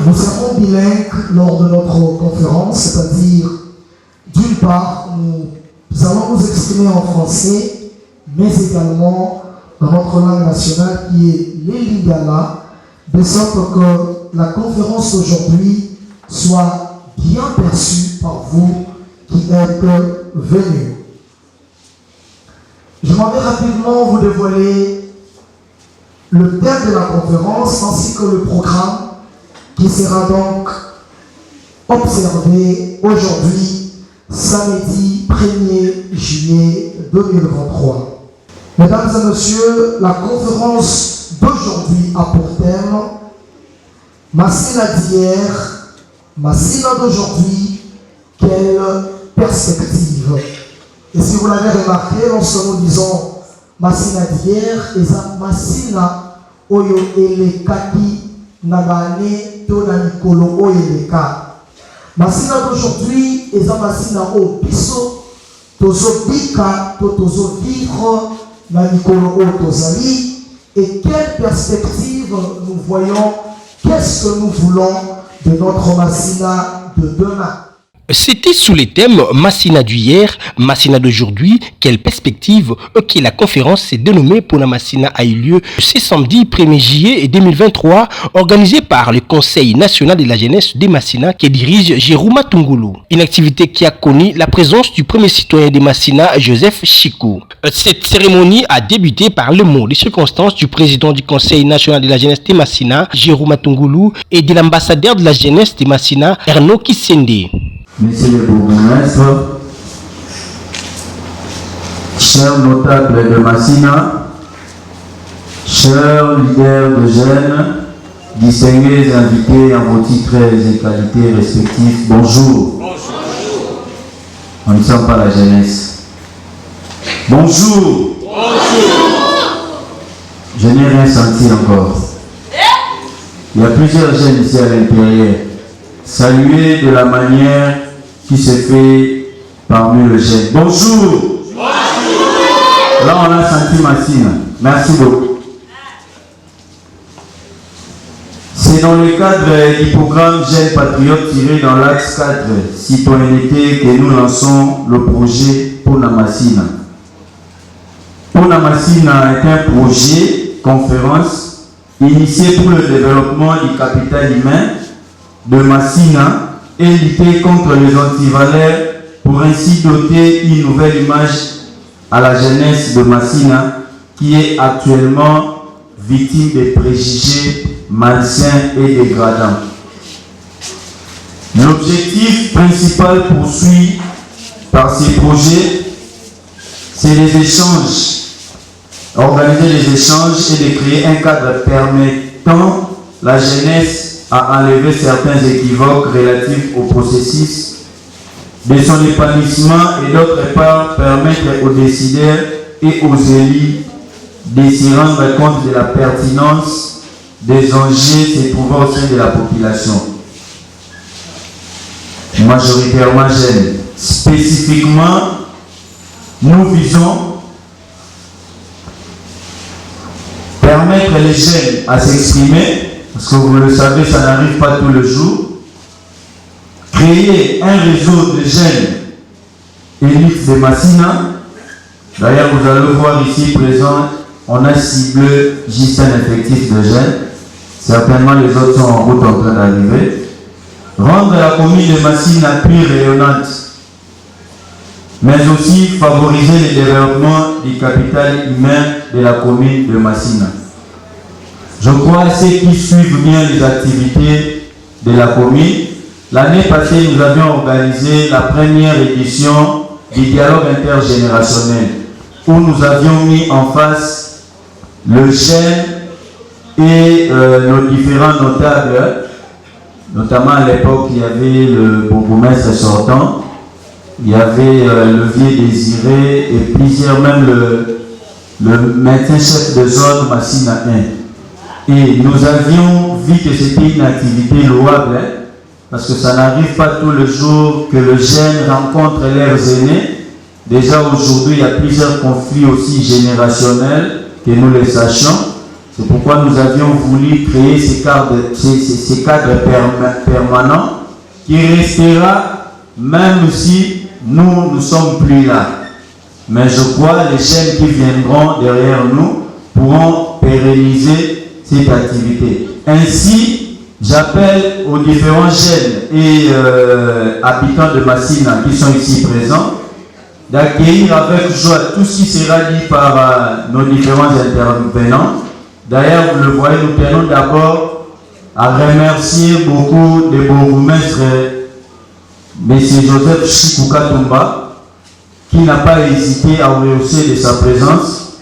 Nous serons bilingues lors de notre conférence, c'est-à-dire, d'une part, nous allons nous exprimer en français, mais également dans notre langue nationale qui est le Lingala, de sorte que la conférence d'aujourd'hui soit bien perçue par vous qui êtes venus. Je m'en vais rapidement vous dévoiler le thème de la conférence ainsi que le programme qui sera donc observé aujourd'hui, samedi 1er juillet 2023. Mesdames et messieurs, la conférence d'aujourd'hui a pour thème Massina d'hier, Massina d'aujourd'hui, quelle perspective. Et si vous l'avez remarqué, lorsque nous disons Massina d'hier, et ça Massina oyo elekaki nagane to na mikolo oyeleka. Massina d'aujourd'hui, et ça Massina o biso tozo bika to tozo vivre na mikolo o tozali. Et quelle perspective nous voyons, qu'est-ce que nous voulons de notre Massina de demain. C'était sous les thèmes Massina d'hier, Massina d'aujourd'hui, quelle perspective que la conférence s'est dénommée pour la Massina a eu lieu ce samedi 1er juillet 2023, organisée par le Conseil national de la jeunesse des Massina qui dirige Jérôme Matungulu. Une activité qui a connu la présence du premier citoyen des Massina, Joseph Chico. Cette cérémonie a débuté par le mot de circonstance du président du Conseil national de la jeunesse des Massina, Jérôme Matungulu, et de l'ambassadeur de la jeunesse des Massina, Erno Kisende. Monsieur le bourgmestre, chers notables de Massina, chers leaders de jeunes, distingués invités en vos titres et qualités respectifs, bonjour. Bonjour. On ne sent pas la jeunesse. Bonjour. Bonjour. Je n'ai rien senti encore. Il y a plusieurs jeunes ici à l'intérieur. Saluez de la manière qui se fait parmi le jeune. Bonjour. Bonjour. Là, on a senti Massina. Merci beaucoup. C'est dans le cadre du programme Jeunes Patriotes tiré dans l'axe 4 citoyenneté que nous lançons le projet Pona Massina. Pona Massina est un projet conférence initié pour le développement du capital humain de Massina et lutter contre les antivaleurs pour ainsi doter une nouvelle image à la jeunesse de Massina qui est actuellement victime des préjugés malsains et dégradants. L'objectif principal poursuivi par ces projets, c'est les échanges, organiser les échanges et de créer un cadre permettant la jeunesse à enlever certains équivoques relatifs au processus de son épanouissement et d'autre part permettre aux décideurs et aux élus de s'y rendre compte de la pertinence des enjeux se trouvant au sein de la population. Majoritairement jeunes. Spécifiquement, nous visons permettre les jeunes à s'exprimer. Parce que vous le savez, ça n'arrive pas tous les jours. Créer un réseau de jeunes élites de Massina. D'ailleurs, vous allez voir ici présent, on a ciblé juste un effectif de jeunes. Certainement, les autres sont en route en train d'arriver. Rendre la commune de Massina plus rayonnante, mais aussi favoriser le développement du capital humain de la commune de Massina. Je crois que ceux qui suivent bien les activités de la commune L'année passée, nous avions organisé la première édition du dialogue intergénérationnel où nous avions mis en face le jeune et nos différents notables. Notamment à l'époque, il y avait le bourgmestre sortant, il y avait le vieux Désiré et plusieurs, même le médecin-chef de zone Massina 1. Et nous avions vu que c'était une activité louable, parce que ça n'arrive pas tous les jours que le jeune rencontre leurs aînés. Déjà aujourd'hui, il y a plusieurs conflits aussi générationnels, que nous les sachions. C'est pourquoi nous avions voulu créer ces cadres permanents qui restera même si nous ne sommes plus là. Mais je crois que les chaînes qui viendront derrière nous pourront pérenniser cette activité. Ainsi, j'appelle aux différents jeunes et habitants de Massina qui sont ici présents d'accueillir avec joie tout ce qui sera dit par nos différents intervenants. D'ailleurs, vous le voyez, nous tenons d'abord à remercier beaucoup de bourgmestres, M. Joseph Chikoukatumba, qui n'a pas hésité à rehausser de sa présence.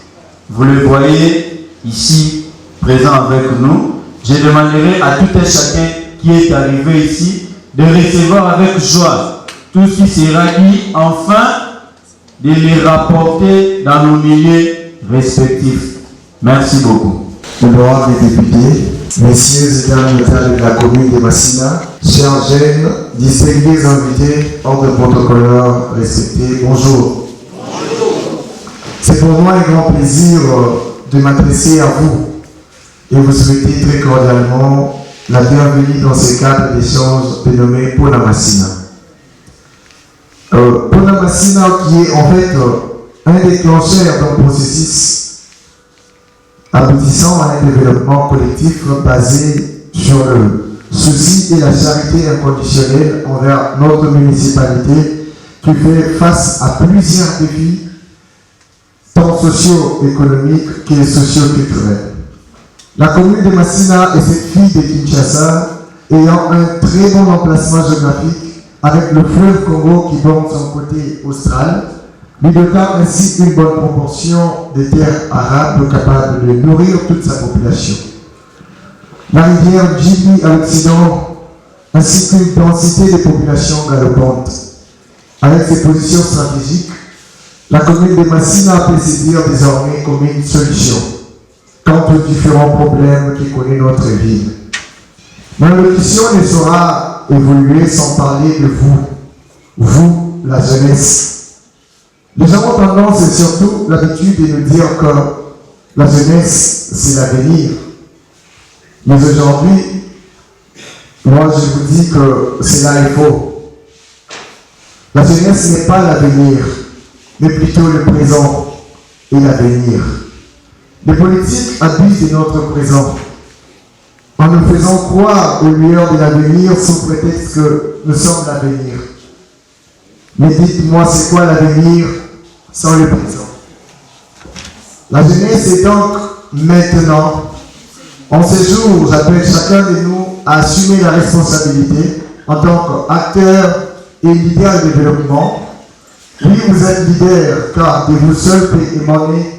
Vous le voyez ici, présent avec nous. Je demanderai à tout un chacun qui est arrivé ici de recevoir avec joie tout ce qui sera dit, enfin de les rapporter dans nos milieux respectifs. Merci beaucoup. Honorables les députés, messieurs et dames notables de la commune de Massina, chers jeunes, distingués invités, ordre protocolaire respectés, bonjour. C'est pour moi un grand plaisir de m'adresser à vous et vous souhaiter très cordialement la bienvenue dans ce cadre d'échange dénommé Pona Massina. Pona Massina qui est en fait un déclencheur d'un processus aboutissant à un développement collectif basé sur le souci et la charité inconditionnelle envers notre municipalité qui fait face à plusieurs défis, tant socio-économiques que socio-culturels. La commune de Massina est cette fille de Kinshasa ayant un très bon emplacement géographique avec le fleuve Congo qui borde son côté austral, lui dotant ainsi une bonne proportion de terres arables capables de nourrir toute sa population. La rivière Djibi à l'Occident, ainsi qu'une densité de population galopante. Avec ses positions stratégiques, la commune de Massina peut se dire désormais comme une solution quant aux différents problèmes qui connaît notre ville. Mon allocution ne saura évoluer sans parler de vous, la jeunesse. Les gens ont tendance et surtout l'habitude de nous dire que la jeunesse, c'est l'avenir. Mais aujourd'hui, moi je vous dis que cela est faux. La jeunesse n'est pas l'avenir, mais plutôt le présent et l'avenir. Les politiques abusent de notre présent en nous faisant croire aux lueurs de l'avenir sous prétexte que nous sommes l'avenir. Mais dites-moi, c'est quoi l'avenir sans le présent? La jeunesse est donc maintenant. En ce jour, j'appelle chacun de nous à assumer la responsabilité en tant qu'acteur et leader de développement. Oui, vous êtes leader, car de vous seul peut émaner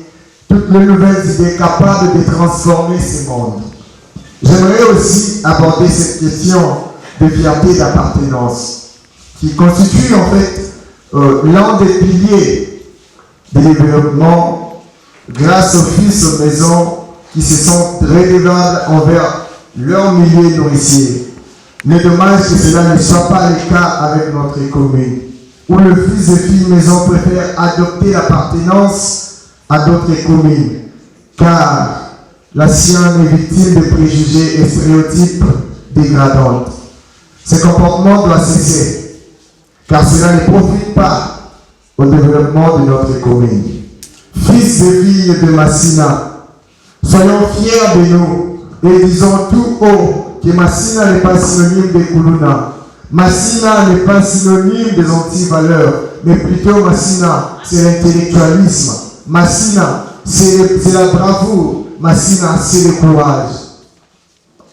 toutes les nouvelles idées capables de transformer ce monde. J'aimerais aussi aborder cette question de fierté d'appartenance, qui constitue en fait l'un des piliers du développement grâce aux fils aux maisons qui se sentent redevables envers leur milieu nourricier. Mais dommage que cela ne soit pas le cas avec notre commune, où le fils et fille maison préfèrent adopter l'appartenance à d'autres communes, car la sienne est victime de préjugés et stéréotypes dégradants. Ce comportement doit cesser, car cela ne profite pas au développement de notre commune. Fils et filles de Massina, soyons fiers de nous et disons tout haut que Massina n'est pas synonyme de Kuluna. Massina n'est pas synonyme des anti-valeurs, mais plutôt Massina, c'est l'intellectualisme. Massina, c'est la bravoure. Massina, c'est le courage.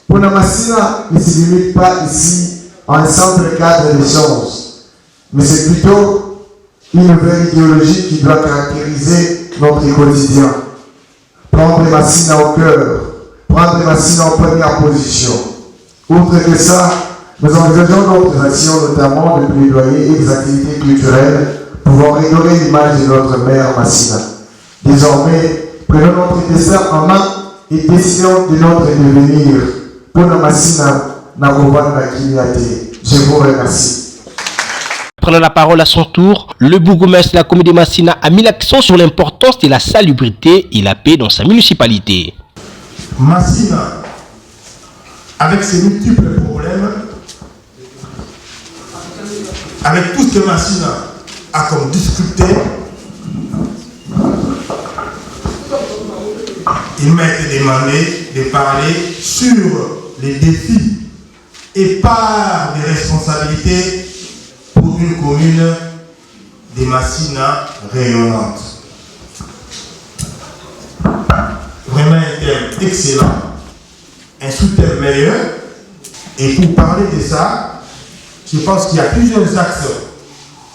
Pour la Massina ne se limite pas ici un simple cadre de sciences, mais c'est plutôt une nouvelle idéologie qui doit caractériser notre quotidien. Prendre Massina au cœur, prendre Massina en première position. Outre que ça, nous envisageons d'autres actions, notamment de plaidoyer et des activités culturelles pouvant redorer l'image de notre mère Massina. Désormais, prenons notre destin en main et décidons de notre devenir. Pour la Massina, je vous remercie. Prenant la parole à son tour, le bourgmestre de la commune de Massina a mis l'accent sur l'importance de la salubrité et la paix dans sa municipalité. Massina, avec ses multiples problèmes, avec tout ce que Massina a comme difficulté, il m'a été demandé de parler sur les défis et par des responsabilités pour une commune de Massina rayonnante. Vraiment un thème excellent, un sous-thème meilleur. Et pour parler de ça, je pense qu'il y a plusieurs axes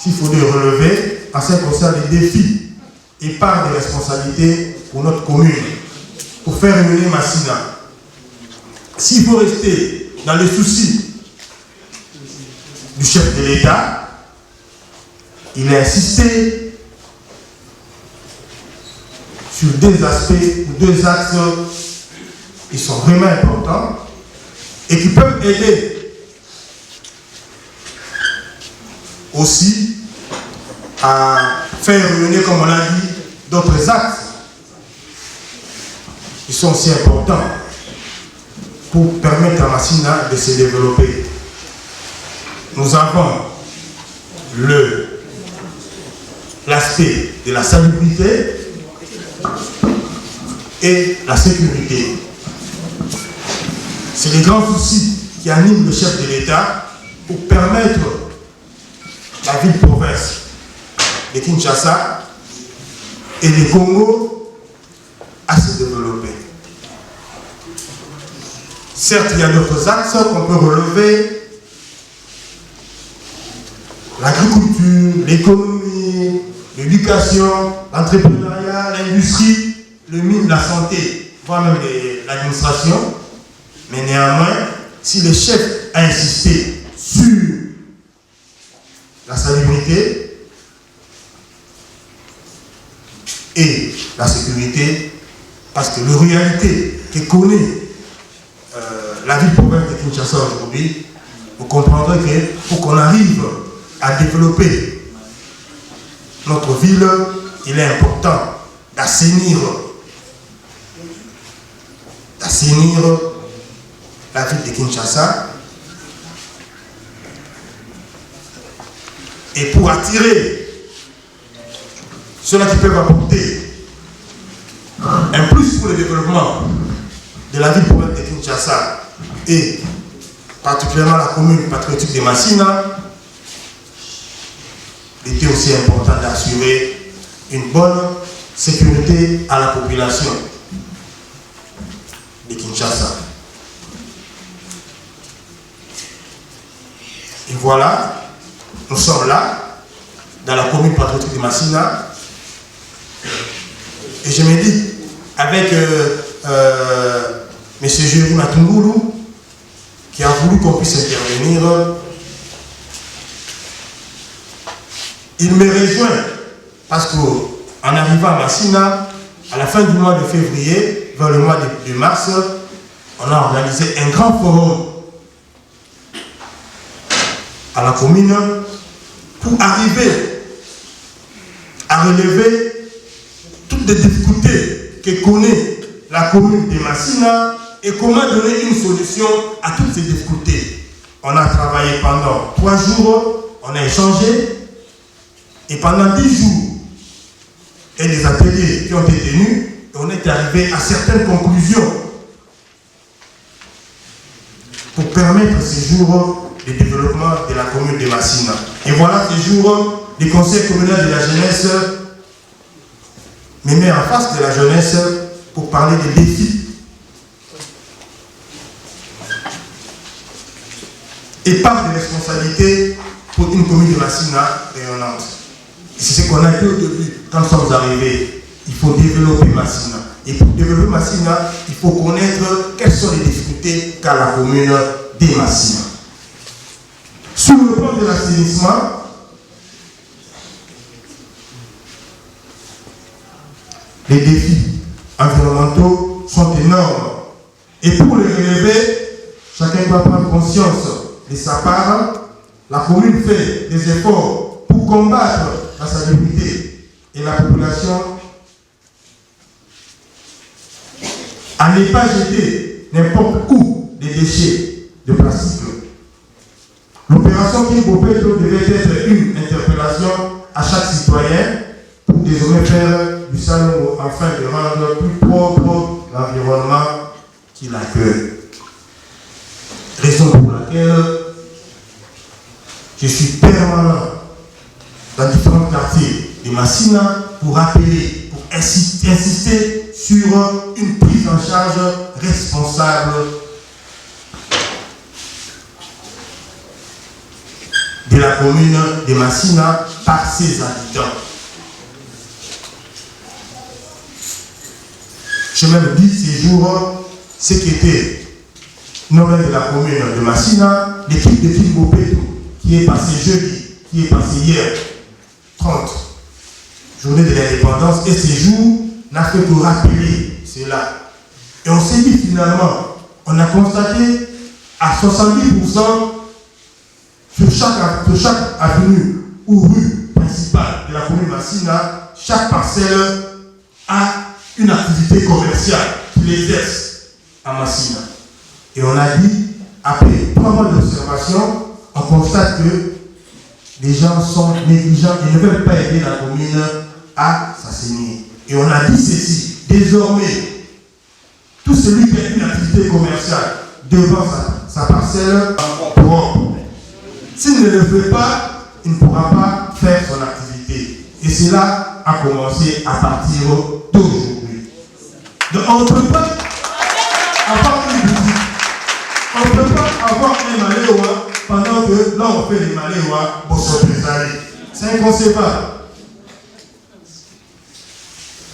qu'il faudrait relever en ce qui concerne les défis et par des responsabilités pour notre commune, pour faire rayonner Massina. S'il faut rester dans les soucis du chef de l'État, il a insisté sur deux aspects, deux axes qui sont vraiment importants et qui peuvent aider aussi à faire rayonner, comme on l'a dit, d'autres axes qui sont aussi importants pour permettre à Massina de se développer. Nous avons l'aspect de la salubrité et la sécurité. C'est les grands soucis qui animent le chef de l'État pour permettre la ville-province de Kinshasa et du Congo à se développer. Certes, il y a d'autres axes qu'on peut relever. L'agriculture, l'économie, l'éducation, l'entrepreneuriat, l'industrie, le mine, la santé, voire même l'administration. Mais néanmoins, si le chef a insisté sur la salubrité et la sécurité, parce que la réalité que connaît la ville-province de Kinshasa aujourd'hui, vous comprendrez que pour qu'on arrive à développer notre ville, il est important d'assainir la ville de Kinshasa et pour attirer ceux-là qui peuvent apporter un plus pour le développement de la ville province de Kinshasa et particulièrement la commune patriotique de Massina, il était aussi important d'assurer une bonne sécurité à la population de Kinshasa. Et voilà, nous sommes là, dans la commune patriotique de Massina, et je me dis, avec M. Jérémy Matungoulou, qui a voulu qu'on puisse intervenir, il me rejoint parce qu'en arrivant à Massina, à la fin du mois de février, vers le mois de mars, on a organisé un grand forum à la commune pour arriver à relever toutes les difficultés que connaît la commune de Massina et comment donner une solution à toutes ces difficultés. On a travaillé pendant 3 jours, on a échangé. Et pendant 10 jours, et des ateliers qui ont été tenus, on est arrivé à certaines conclusions pour permettre ces jours de développement de la commune de Massina. Et voilà ces jours du conseil communal de la jeunesse me met en face de la jeunesse pour parler des défis. et part de responsabilité pour une commune de Massina rayonnante. C'est ce qu'on a dit au début quand nous sommes arrivés. Il faut développer Massina. Et pour développer Massina, il faut connaître quelles sont les difficultés qu'a la commune de Massina. Sur le plan de l'assainissement, les défis environnementaux sont énormes. Et pour les relever, chacun doit prendre conscience de sa part. La commune fait des efforts pour combattre la salubrité et la population à ne pas jeter n'importe où des déchets de plastique. L'opération Kimbopeto devait être une interpellation à chaque citoyen pour désormais faire du salon afin de rendre plus propre l'environnement qui l'accueille. Raison pour laquelle je suis permanent dans différents quartiers de Massina pour rappeler, pour insister sur une prise en charge responsable de la commune de Massina par ses habitants. J'ai même dit ces jours, ce qui était nommé de la commune de Massina, l'équipe de Kimbopeto, qui est passée jeudi, qui est passée hier, 30, journée de l'indépendance, et ces jours n'a fait que rappeler cela. Et on s'est dit finalement, on a constaté à 70% sur chaque avenue ou rue principale de la commune de Massina, chaque parcelle a une activité commerciale qui exerce à Massina. Et on a dit, après 3 mois d'observation, on constate que les gens sont négligents et ne veulent pas aider la commune à s'assainir. Et on a dit ceci, désormais, tout celui qui a une activité commerciale devant sa parcelle propre, s'il ne le fait pas, il ne pourra pas faire son activité. Et cela a commencé à partir d'aujourd'hui. Donc on ne peut pas avoir une boutique. On ne peut pas avoir un maléois pendant que là on fait les maléois pour se préparer. C'est inconcevable.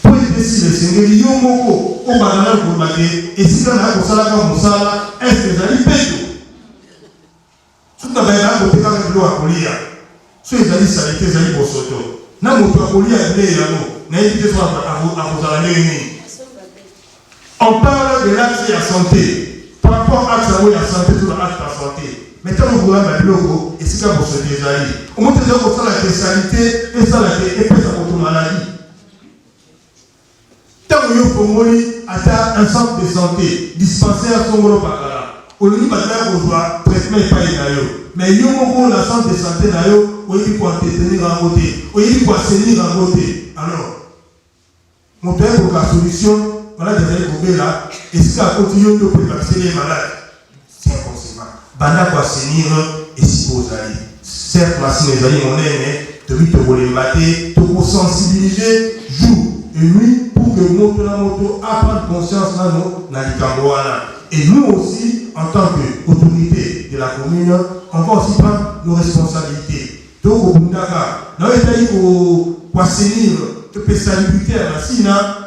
Pour ici, les Seigneurs, ils ont beaucoup au banana pour baguer. Et si on a un salaire comme ça, est-ce que vous allez payer? Tout le monde a côté quand même l'eau à coller. Ceux qui ont salité, ils ont bosoto. N'a pas coller à l'eau, n'a pas été à vous aller. On parle de l'accès à la santé. Par rapport à l'accès à la santé, tout l'acte à la santé. Mais quand on voit le logo, et c'est quand vous se désalez. Au moins, vous avez la spécialité et ça et puis ça votre maladie. Tant que vous avez un centre de santé, dispensaire son gros bakara. Au lieu de vous traitement et pas d'ailleurs. Mais il y a la centre de santé d'ailleurs, où il faut entretenir en côté, où il faut assainir en côté. Alors, mon père, pour la solution, voilà des années là, et si ça continue de vacciner les malades, c'est inconcevable. Banda pour assainir et si vous allez. Certes, Massina les amis, on est, de lui te voler mater, te sensibiliser jour et nuit pour que la moto apprenne conscience dans nos et nous aussi, en tant qu'autorité de la commune, on va aussi prendre nos responsabilités. Donc, au Bundaka, nous avons pour assainir, de faire salubrité à Massina,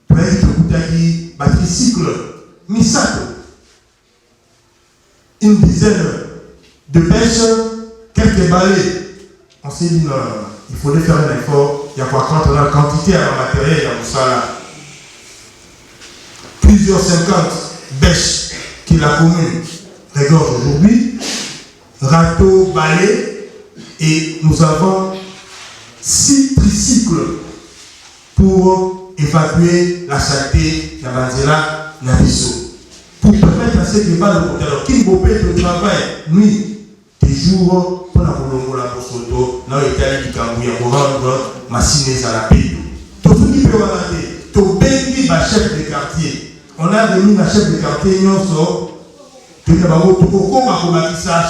pour être Boutaki, batricycle, Misato, une dizaine de pêches, quelques balais. On s'est dit non, il faudrait faire un effort. Il y a quoi quand on a la quantité à la matériel, il y a tout ça là. Plusieurs 50 bêches qui la commune regorge aujourd'hui, râteaux, balais, et nous avons 6 tricycles pour évacuer la saleté de la Manzela Nabiso. Pour permettre à ceux qui vont le côté. Alors, qui vont faire le travail, nuit, des jours, pour la Colombo, la Bosoto, dans l'Italie du Cambouya, pour rendre Massina à la paix. Tout ce qui peut regarder, tout béni ma chef de quartier. On a remis la chef de quartier,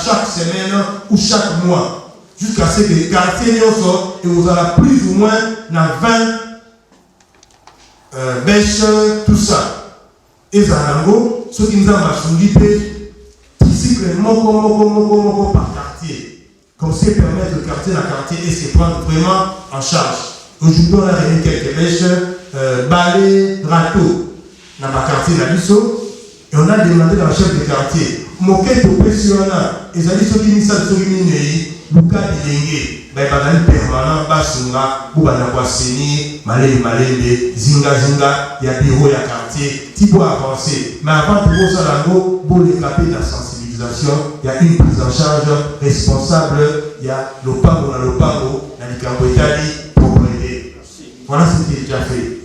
chaque semaine ou chaque mois, jusqu'à ce que les quartiers et vous avez plus ou moins 20 bêches, tout ça. Et Zanango, ceux qui nous ont massouli, hémicycle moko par quartier. Comme ça, permettre de quartier à quartier et se prendre vraiment en charge. Aujourd'hui, on a remis quelques bêches, balais, râteaux dans ma quartier d'Abisso. Et on a demandé dans le chef de quartier, moquette au pressionnant, et ça dit ce qui nous a dit, Luka Dilenge, Baibadali permanent, Basunga, Boubanakwa Seni, Malé, Zinga, il y a bureau, il y a quartier, Thibaut avancé. Mais avant de voir ça, pour les caper dans la sensibilisation, il y a une prise en charge responsable, il y a le pango, dans les Camboïtali, propriété. Voilà ce qui est déjà fait.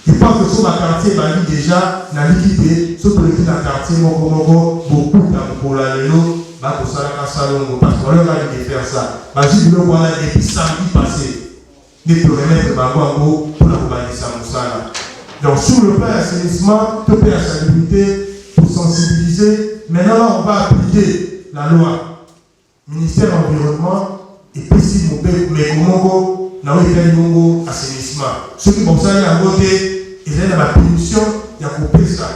Je pense que sur ma quartier, il déjà, dans l'équité, sur le quartier, beaucoup pour la lélo, parce qu'on leur a dit de faire ça. J'ai dit depuis samedi passé, de te remettre Bango pour la Moussala. Donc, sur le plan assainissement, tout est à salubrité pour sensibiliser. Maintenant, on va appliquer la loi. Ministère de l'Environnement et Pessi Mekomongo, Naoué assainissement. Ceux qui vont ça, il y a un côté, ils ont la punition, il y a coupé ça.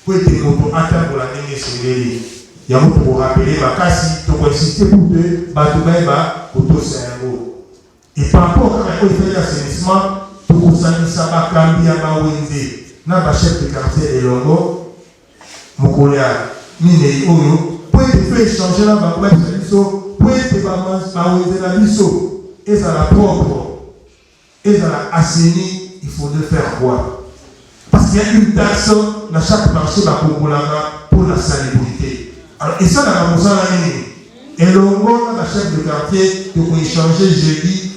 Pour être moto, attendre pour la dernière série. Il y a beaucoup pour rappeler, ma casse, tu peux insister pour que Batoubaïba, pour tout ça. Et par rapport à l'assainissement, pour que ça ne soit pas cambié à Wendy, n'a chef de quartier et Longo, mon collègue, Miné, pour être fait échanger là, pour être la biso, et ça la propre, et ça la assaini, il faut le faire quoi? Parce qu'il y a une taxe dans chaque marché pour la salubrité. Alors, et ça, dans la maison, et Longo, la chef de quartier, de pour échanger jeudi,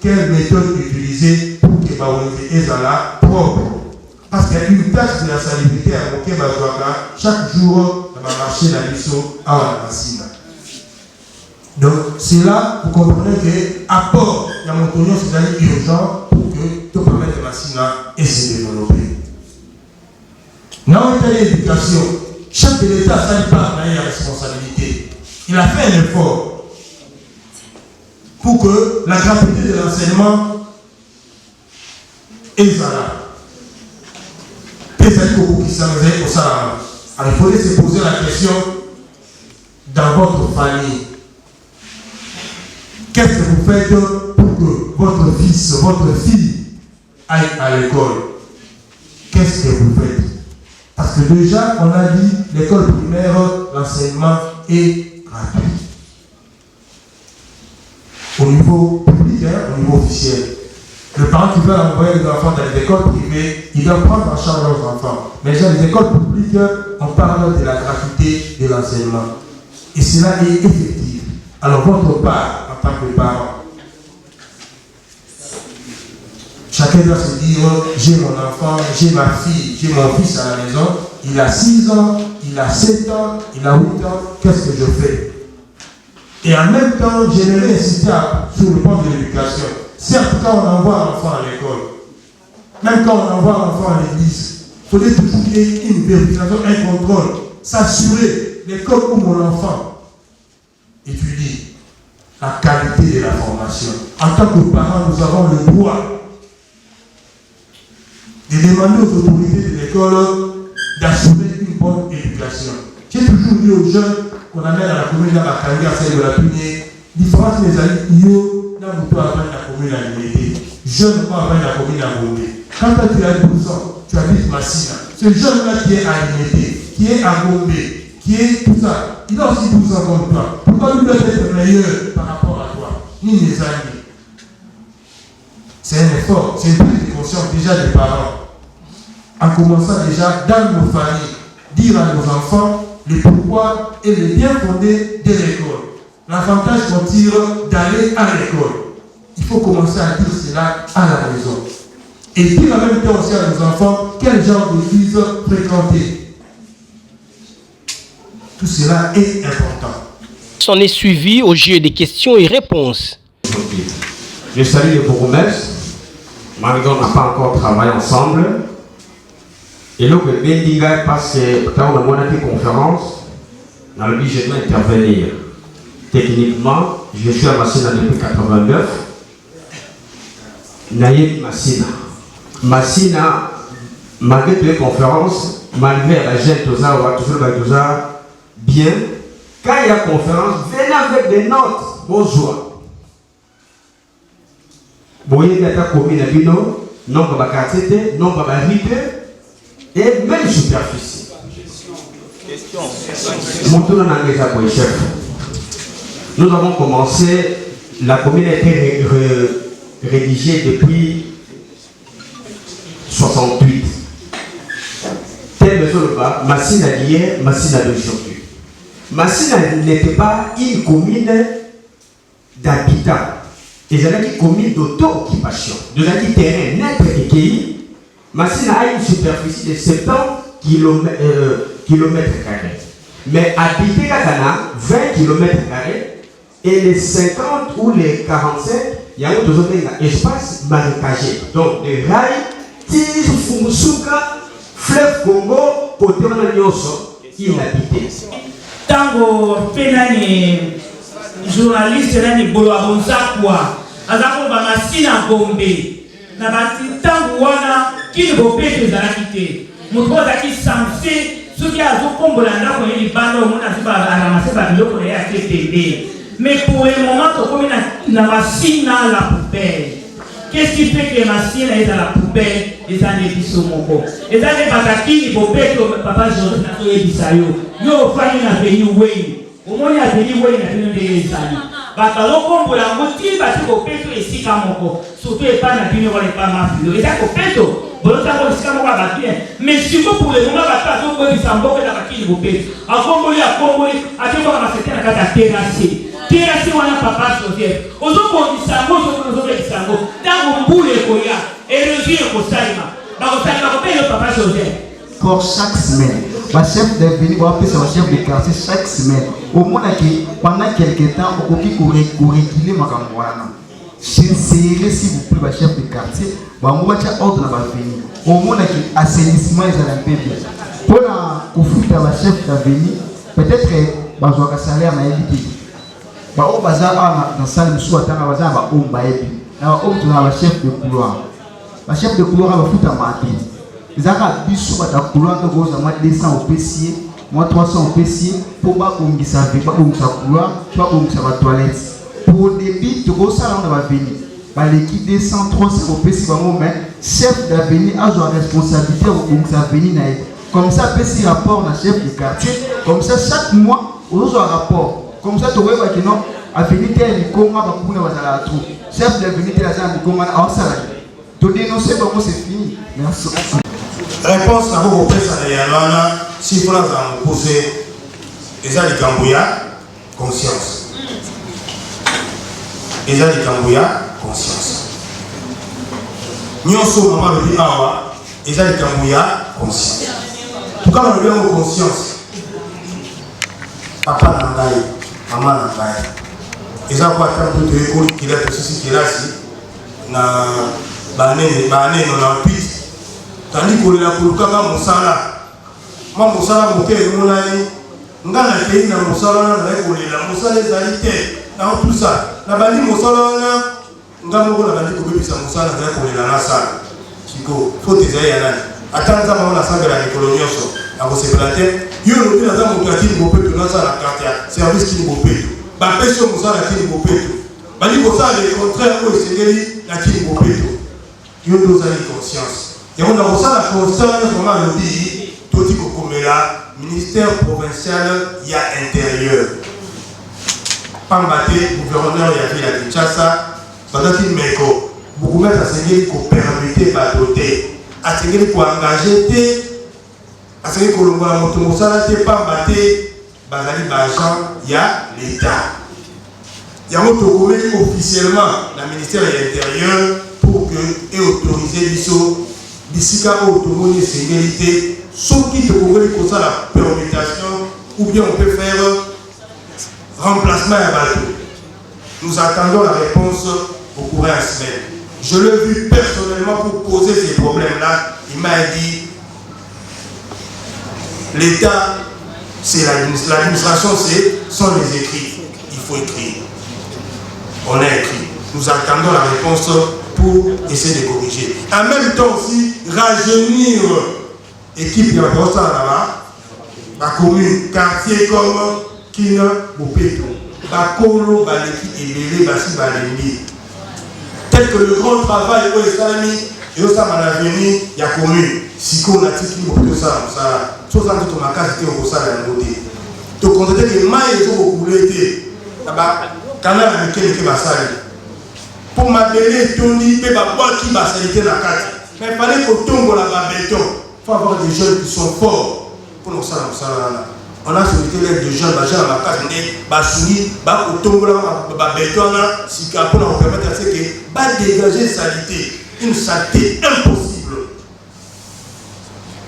quelle méthode utiliser pour que Wendy soit propre. Parce qu'il y a une taxe de la salubrité à Moké Bazouaka chaque jour dans le marché de la Bisso à Nassina. Donc, c'est là, vous comprenez que apport de Montonio, c'est urgent pour que tout permette de Nassina et se développer. Dans l'éducation, chef de l'État a la responsabilité. Il a fait un effort pour que la gratuité de l'enseignement est là. Alors, il faudrait se poser la question dans votre famille. Qu'est-ce que vous faites pour que votre fils, votre fille aille à l'école? Qu'est-ce que vous faites? Parce que déjà, on a dit, l'école primaire, l'enseignement est gratuit. Au niveau public, au niveau officiel. Le parent qui veut envoyer les enfants dans les écoles privées, il doit prendre en charge leurs enfants. Mais dans les écoles publiques, on parle de la gratuité de l'enseignement. Et cela est effectif. Alors, votre part, en tant que parent, chacun doit se dire, j'ai mon enfant, j'ai ma fille, j'ai mon fils à la maison, il a 6 ans, il a 7 ans, il a 8 ans, qu'est-ce que je fais? Et en même temps, j'aimerais insister sur le plan de l'éducation. Certes, quand on envoie l'enfant à l'école, même quand on envoie l'enfant à l'église, il faudrait toujours qu'il y ait une vérification, un contrôle, s'assurer l'école où mon enfant étudie, la qualité de la formation. En tant que parents, nous avons le droit de demander aux autorités de l'école d'assurer une bonne éducation. J'ai toujours dit aux jeunes qu'on amène à la commune d'Abakanga, à celle de la Punie, différentes des amis, dans le toit avant la commune à l'unité. Jeune pas avant la commune à Gombe. Quand tu as 12 ans, tu habites Massina. Ce jeune-là qui est à l'unité, qui est à Gombe, qui est tout ça, il a aussi 12 ans comme toi. Pourquoi lui doit être meilleur par rapport à toi? Ni les amis. C'est un effort, c'est une prise de conscience déjà des parents. En commençant déjà dans nos familles, dire à nos enfants le pourquoi et le bien fondé de l'école. L'avantage qu'on tire d'aller à l'école. Il faut commencer à dire cela à la maison. Et dire en même temps aussi à nos enfants quel genre d'église fréquenter. Tout cela est important. S'en est suivi au jeu des questions et réponses. Je salue le bourgmestre. Malgré on n'a pas encore travaillé ensemble. Et donc, le Bendiga, parce que quand on a une conférence, dans le but, je dois intervenir. Techniquement, je suis à Massina depuis 1989. Naïe Massina. Massina, malgré toutes les conférences, malgré la gêne, tout ça, bien. Quand il y a conférence, venez avec des notes. Bonjour. Vous voyez, il y a ta commune à Bino, nombre de quartiers, nombre de rites, et même superficie. Nous avons commencé, la commune a été rédigée depuis 68. Tel le bas, Massina d'hier, Massina d'aujourd'hui. Massina n'était pas une commune d'habitants. Ils avaient une commune d'auto-occupation. Nous avons dit terrain net et pays. Massina a une superficie de 70 km². Mais habiter Ghana, 20 km². Et les 50 ou les 45, il y a un autre espace marécagé. Donc, les rails, Tige, Fumusuka, fleuve Congo, côté Manioso, inhabité. Tango penani journaliste nani bolo abonzakwa azako ba masina Gombe na bati tango wana kili bopeto ezalaki te moto azaki sanse soki azokombola ndako ye libanda omona azoba aramase babiloko na ye aketende. Mais pour le moment tokomi na masina la poubelle. Qu'est-ce qui fait que masina est dans la poubelle? Les années biso moko les années batakini bopeto papa Joseph na toye bisayo yo fani na veni wei omoni na veni wei na bino de ezali batalo kombola ngoti bati bopeto esika moko surtout epa na bino wala epa mafilo ezako peto bolota ko esika moko batien mais siko pour le moment batato ko bisambo na bakini bopeto akomboli atiko na masete na kata terrasse wana papa Joseph ozobongisa ngo ozobongisa ngo tango mbule koya érosion kosalima bakosalima kopelo papa Joseph. Pour chaque semaine, ma chef de venir voir plus ma chef de quartier chaque semaine. Au moins que pendant quelques temps, on peut réguler ma campagne. J'essaierai s'il vous plaît ma chef de quartier, bah moi j'ai ordre à venir. Au moins que assainissement est un peu bien. Pour la conflit à ma chef de venir, peut-être bah je vais salaire ma éviter. Bah au bazar dans salle soit dans la bazar bah on va aider. Là on tourne la chef de couloir. La chef de couloir va foutre à mater. Les arabes bisous à ta couloir de gauche à moi 200 au PC, moi 300 au PC, pour pas qu'on me savait pas qu'on sa couloir, pas qu'on sa toilette. Pour le débit de gros salon on va venir. Bah l'équipe 200 300 au PC va moi chef d'avenir a la responsabilité pour sa venir. Comme ça PC rapport à chef du quartier, comme ça chaque mois on a un rapport. Comme ça tu vois que non avenir tel comment va couper la trou. Chef d'avenir tel agent du comment en salaire. De dénoncer comment c'est fini. Merci. Réponse à vos presse si vous l'avez posé, les gens de Gambouya, conscience. Les gens de Gambouya, conscience. Nous sommes maman le dit awa, les gens de Gambouya, conscience. Pourquoi on a bien conscience? Papa Nangaï, maman Nangaï. Les gens voient un peu de école qu'il a tout ceci qui est là, na bané 98. Tandis que la Kuluka Moussala, ma Moussala Mouké Moulani, Ngana Kei na Moussala, la Moussala les alités, dans tout ça. La Bali Moussala, Ngamoko la Bali Kobe Pisa Moussala, la Nasa, Chico, faut des aïe. Attends, ça va la salle de la Nicolonioso, à vos séplatés. Yo, le Pina Zamokati, Mopé, de Nasa la carte, service qui nous Mopé. Bapécho Moussala qui nous Mopé. Bali Moussala, les contraires, où c'est la qui nous Mopé. Yo, nous avons conscience. Et on a aussi la conscience, vraiment le dit, tout dit que ministère provincial, il y a intérieur. Pambaté, gouverneur, il y a la Kinshasa, Badati Meko, beaucoup mettre à Seigneur pour permettre de doter, à Seigneur pour engager, à Seigneur pour le Motomosala, Pambaté, Bazali Bajan, il y a l'État. Il y a un autre officiellement, le ministère de l'Intérieur, pour que et autoriser l'ISO. D'ici qu'à autonomie et sécurité, sauf qui te pourrait pour ça la permutation, ou bien on peut faire remplacement à bateau. Nous attendons la réponse au courant de la semaine. Je l'ai vu personnellement pour poser ces problèmes-là. Il m'a dit l'État, c'est l'administration, sont les écrits. Il faut écrire. On a écrit. Nous attendons la réponse pour essayer de corriger. En même temps aussi, rajeunir l'équipe de la là-bas, la commune, quartier comme Kina, Bopeto, Bakolo, Baleki, Ebele, Bassi, Balembi. Tel que le grand travail où est salami, et où ça m'a l'avenir, il y a commune. Si on a dit qu'il faut ça, ça, chose à toute ma case, c'était au ça à la côté. Donc, on était que mailles sont beaucoup l'été. Là-bas, quand même, avec quelqu'un qui va salir. Pour m'appeler Tony, il va voir qui va salir dans la carte. Mais il fallait qu'on tombe là-bas béton. Il faut avoir des jeunes qui sont forts pour nous ça. On a sollicité l'aide de jeunes, les gens dans la case, Bassouni, Bakotombo là, béton, si pour nous permettre à ce que dégager saleté, une saleté impossible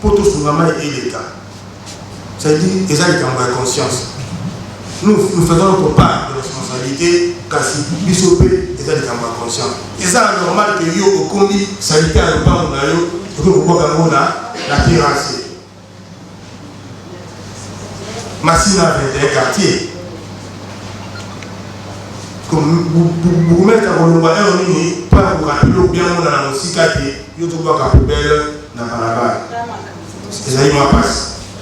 pour tous nous et les cas. Ça veut dire qu'ils ont conscience. Nous faisons notre part de responsabilité, car si nous sommes conscients. Et ça, c'est normal que nous ayons commis sanité à nous, pour que nous ayons la terrasse. Massina 21 quartiers. Comme vous mettez à vous voir un mini, pas pour rappeler bien dans la musique, vous avez un poubelle dans la barre. C'est ça, il m'a passé.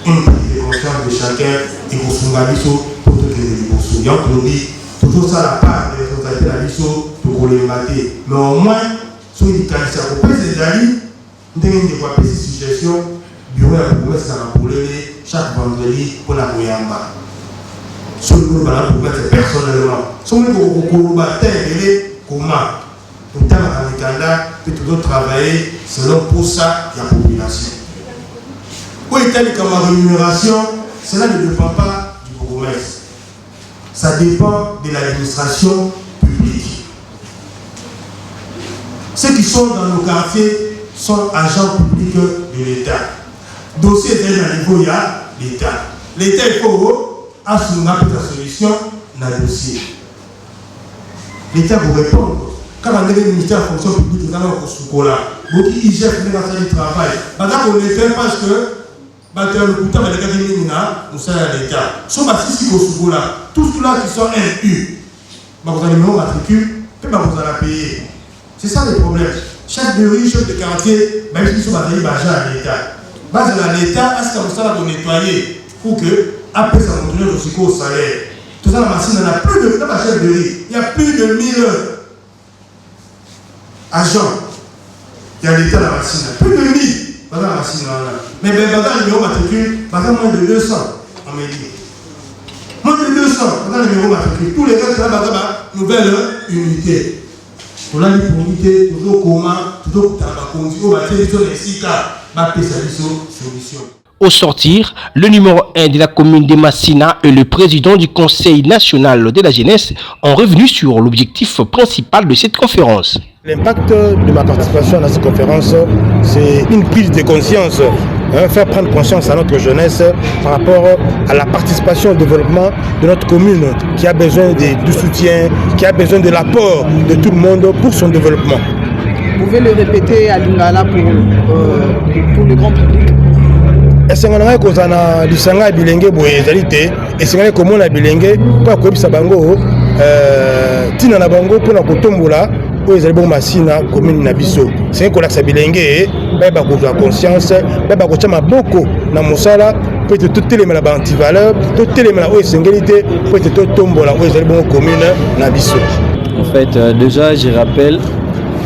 Une petite conscience de chacun et vous soumettez pour tout les bourses. Donc, nous dit toujours ça la part de responsabilité de la mission pour les mater. Mais au moins, si vous dites que ça vous pèse les amis, vous devez voir ces suggestions, bureau à vous mettre ça pour les chaque vendredi pour la Boyamba. Si vous voulez pour mettre personnellement, si vous voulez comment pour temps en Canada, peut toujours travailler selon pour ça la population. Où est-elle comme rémunération? Cela ne dépend pas du bourgmestre. Ça dépend de l'administration publique. Ceux qui sont dans nos quartiers sont agents publics de l'État. Dossier est à niveau, il y a l'État. L'État, il faut assumer la solution dans le dossier. L'État vous répond. Quand on est le ministère de la fonction publique, on a un sous-cola. Donc, il gère le travail. Maintenant, on le fait parce que le couteau va dégager nous sommes à l'État. Si on va ici au Sougoula, tous ceux-là qui sont NU, vous avez le numéro matricule, vous allez payer. C'est ça le problème. Chef de riche, chef de quartier, même si vous avez à l'État. Base à l'État, est-ce que vous allez nettoyer pour que, après ça, on continue aussi au salaire. Tout ça, la machine, il y a plus de chef de riz. Il y a plus de 1000 agents. Il y a l'État dans la machine. Plus de 1000. Voilà la machine là. Mais ben, dans le numéro matricule, moins de 200, on me dit. Moins de 200, dans le numéro matricule. Tous les gens qui ont une nouvelle unité. On a une unité, toujours comment, toujours pour la conduite, on va faire les 6 cas, on va faire solution. Au sortir, le numéro 1 de la commune de Massina et le président du Conseil national de la jeunesse ont revenu sur l'objectif principal de cette conférence. L'impact de ma participation à cette conférence, c'est une prise de conscience, faire prendre conscience à notre jeunesse par rapport à la participation au développement de notre commune qui a besoin du soutien, qui a besoin de l'apport de tout le monde pour son développement. Vous pouvez le répéter à Lingala pour le grand public. esengana kozana lisanga bilenge boye ezali te esengana komona bilenge po akoyebisa bango tina na bango mpona kotombola oyo ezali bongo Massina commune na biso esengeli kolakisa bilenge bayeba kozwa conscience bayeba kotia maboko na mosala po ete totelemela baantivaleur totelemela oyo esengeli te po ete totombola oyo ezali bongo commune na biso. En fait, déjà je rappelle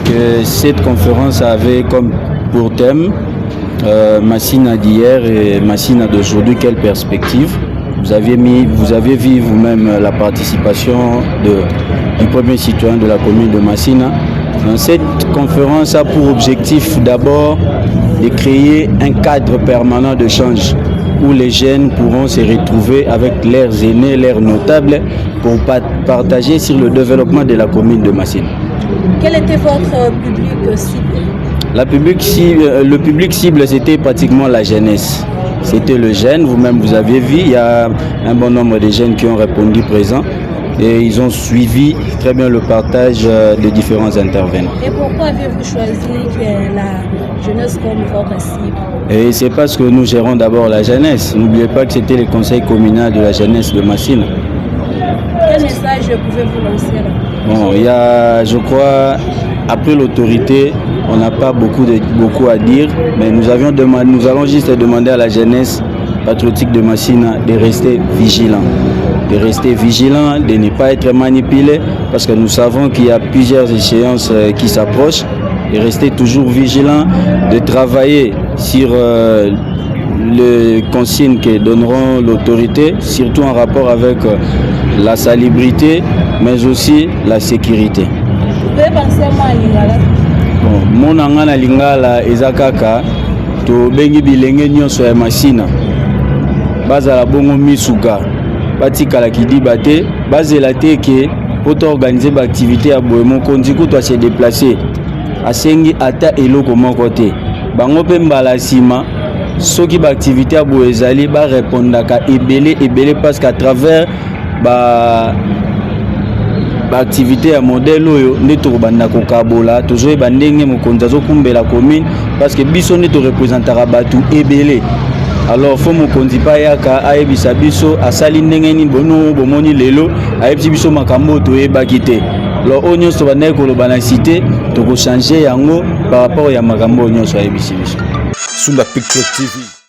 que cette conférence avait comme pour thème Massina d'hier et Massina d'aujourd'hui, quelle perspective? Vous avez vu vous-même la participation du premier citoyen de la commune de Massina. Donc, cette conférence a pour objectif d'abord de créer un cadre permanent de change où les jeunes pourront se retrouver avec leurs aînés, leurs notables pour partager sur le développement de la commune de Massina. Quel était votre public cible? Le public cible, c'était pratiquement la jeunesse. C'était le jeune, vous-même vous avez vu, il y a un bon nombre de jeunes qui ont répondu présents et ils ont suivi très bien le partage des différents intervenants. Et pourquoi avez-vous choisi la jeunesse comme votre cible? Et c'est parce que nous gérons d'abord la jeunesse. N'oubliez pas que c'était le conseil communal de la jeunesse de Massina. Quel message pouvez-vous lancer là? Bon, il y a, je crois, après l'autorité, on n'a pas beaucoup à dire, mais nous allons juste demander à la jeunesse patriotique de Massina de rester vigilant. De rester vigilant, de ne pas être manipulé, parce que nous savons qu'il y a plusieurs échéances qui s'approchent. De rester toujours vigilant, de travailler sur les consignes que donneront l'autorité, surtout en rapport avec la salubrité, mais aussi la sécurité. Vous pouvez penser à moi à Lingala? Mon angana Lingala ezakaka to bengi bilenge nyonso ya Massina bazala bongo misuka batikala kidiba te bazela te ke poto organiser ba activité ya boyemo kondiku to se déplacer asengi ata eloko moko te bango pe mbala sima soki ba activité ya boye ezali ba répondaka ebele parce qu'à travers ba activité ya modèle oyo nde tokobanda kokabola tozoyeba ndenge mokonzi azokumbela commune parce que biso nde torepresentaka bato ebele. Alors faut mokonzi pa yaka ayebisa biso asali ndenge nini bono bomoni lelo ayebisi biso makambo toyebaki te. Alors oyo nyonso bandaki koloba na cité tokochange yango par rapport ya makambo nyonso ayebisi biso. Sunda Picture TV.